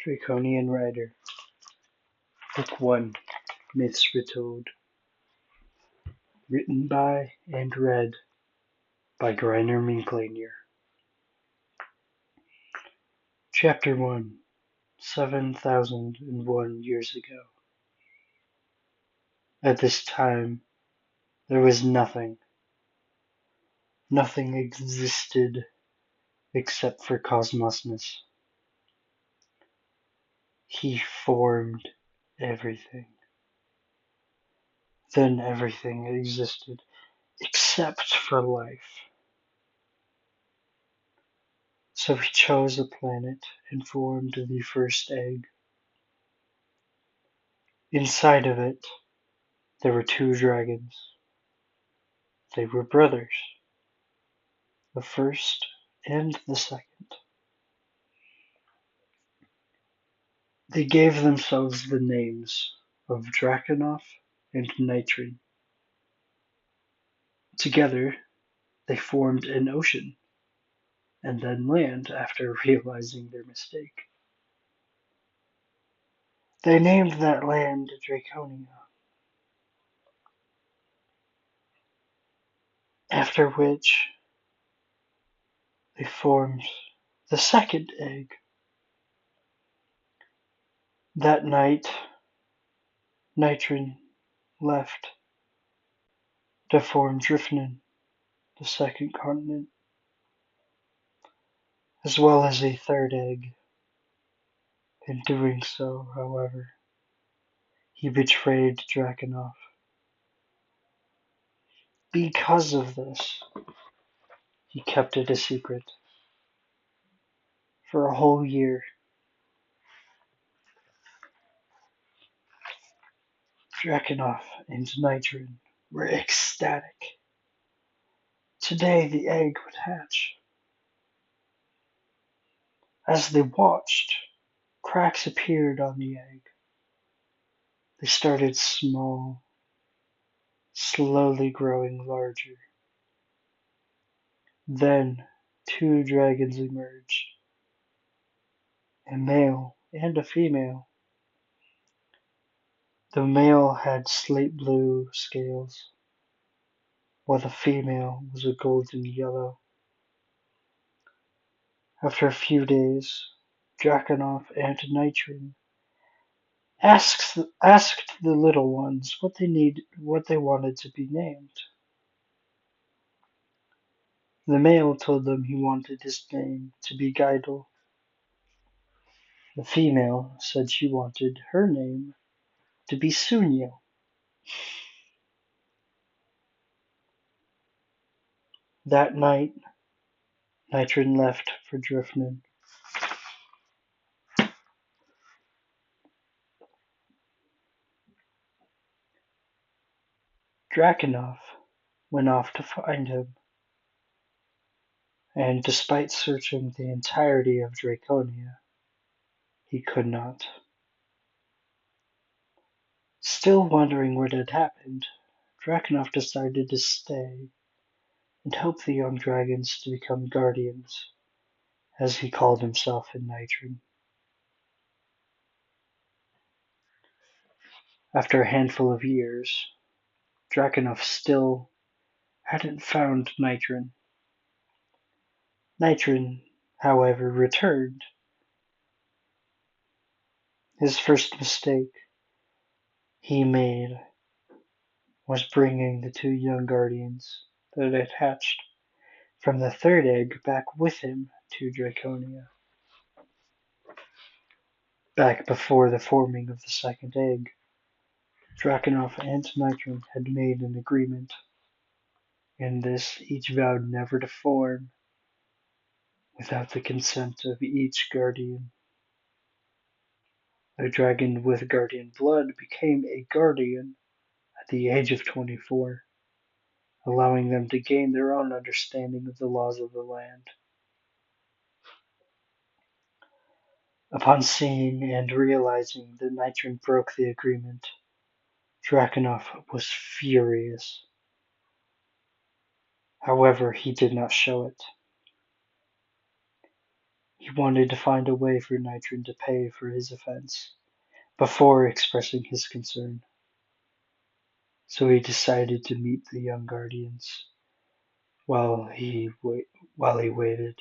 Drayckonyan Rydr, Book 1, Myths Retold, written by and read by Griner. Chapter 1, 7,001 years ago. At this time, there was nothing. Nothing existed except for Cosmosness. He formed everything. Then everything existed except for life. So he chose a planet and formed the first egg. Inside of it, there were two dragons. They were brothers, the first and the second. They gave themselves the names of Drackonoff and Nitrine. Together, they formed an ocean, and then land after realizing their mistake. They named that land Drayckonia, after which they formed the second egg. That night, Nitrine left to form Drifnin, the second continent, as well as a third egg. In doing so, however, he betrayed Drackonoff. Because of this, he kept it a secret for a whole year. Drackonoff and Nitrine were ecstatic. Today the egg would hatch. As they watched, cracks appeared on the egg. They started small, slowly growing larger. Then two dragons emerged, a male and a female. The male had slate blue scales, while the female was a golden yellow. After a few days, Drackonoff and Nitrine asked the little ones what they wanted to be named. The male told them he wanted his name to be Guidel. The female said she wanted her name to be Sunio. That night, Nitrine left for Drifnin. Drackonoff went off to find him, and despite searching the entirety of Drayckonia, he could not. Still wondering what had happened, Drackonoff decided to stay and help the young dragons to become guardians, as he called himself in Nitrine. After a handful of years, Drackonoff still hadn't found Nitrine. Nitrine, however, returned. His first mistake he made was bringing the two young guardians that had hatched from the third egg back with him to Drayckonia. Back before the forming of the second egg, Drackonoff and Nitrine had made an agreement. In this, each vowed never to form without the consent of each guardian. A dragon with guardian blood became a guardian at the age of 24, allowing them to gain their own understanding of the laws of the land. Upon seeing and realizing that Nitrine broke the agreement, Drackonoff was furious. However, he did not show it. He wanted to find a way for Nitron to pay for his offense before expressing his concern. So he decided to meet the young guardians while he waited.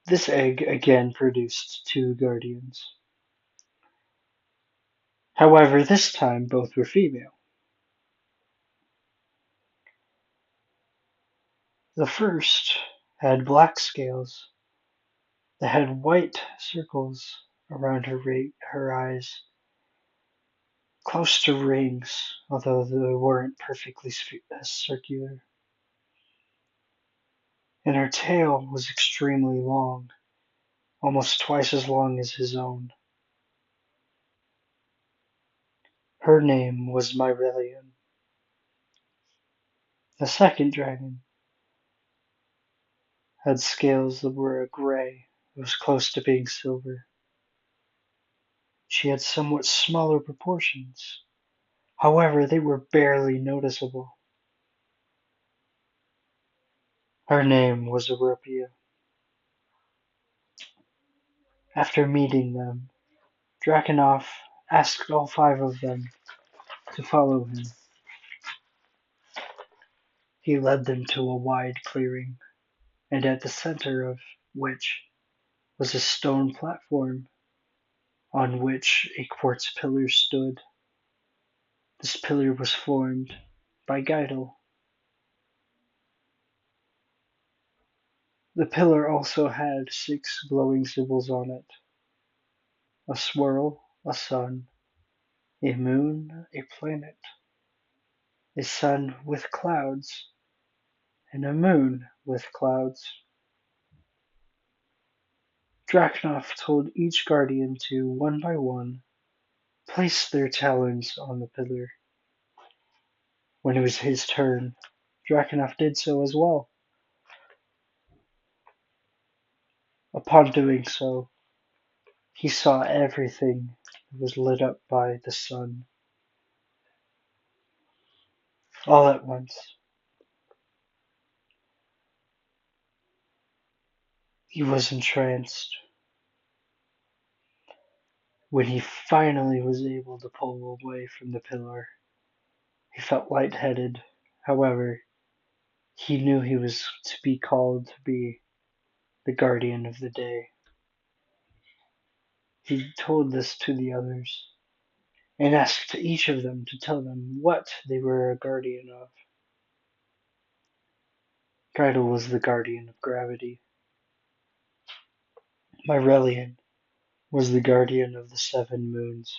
This egg again produced two guardians. However, this time both were female. The first had black scales that had white circles around her eyes, close to rings, although they weren't perfectly circular. And her tail was extremely long, almost twice as long as his own. Her name was Myrelian. The second dragon had scales that were a gray that was close to being silver. She had somewhat smaller proportions. However, they were barely noticeable. Her name was Europia. After meeting them, Drakenov asked all five of them to follow him. He led them to a wide clearing, and at the center of which was a stone platform on which a quartz pillar stood. This pillar was formed by Geidel. The pillar also had 6 glowing symbols on it: a swirl, a sun, a moon, a planet, a sun with clouds, and a moon with clouds. Drakenov told each guardian to, one by one, place their talons on the pillar. When it was his turn, Drakenov did so as well. Upon doing so, he saw everything that was lit up by the sun. All at once. He was entranced. When he finally was able to pull away from the pillar, he felt lightheaded. However, he knew he was to be called to be the guardian of the day. He told this to the others, and asked each of them to tell them what they were a guardian of. Geidel was the guardian of gravity. Myrelian was the guardian of the 7 moons.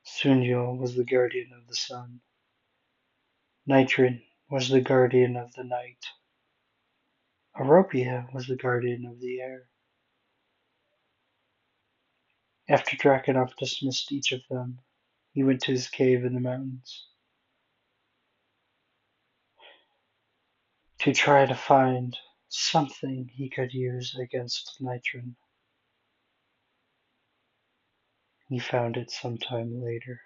Sunjil was the guardian of the sun. Nitrin was the guardian of the night. Aropia was the guardian of the air. After Drakenov dismissed each of them, he went to his cave in the mountains to try to find something he could use against Nitrin. He found it sometime later.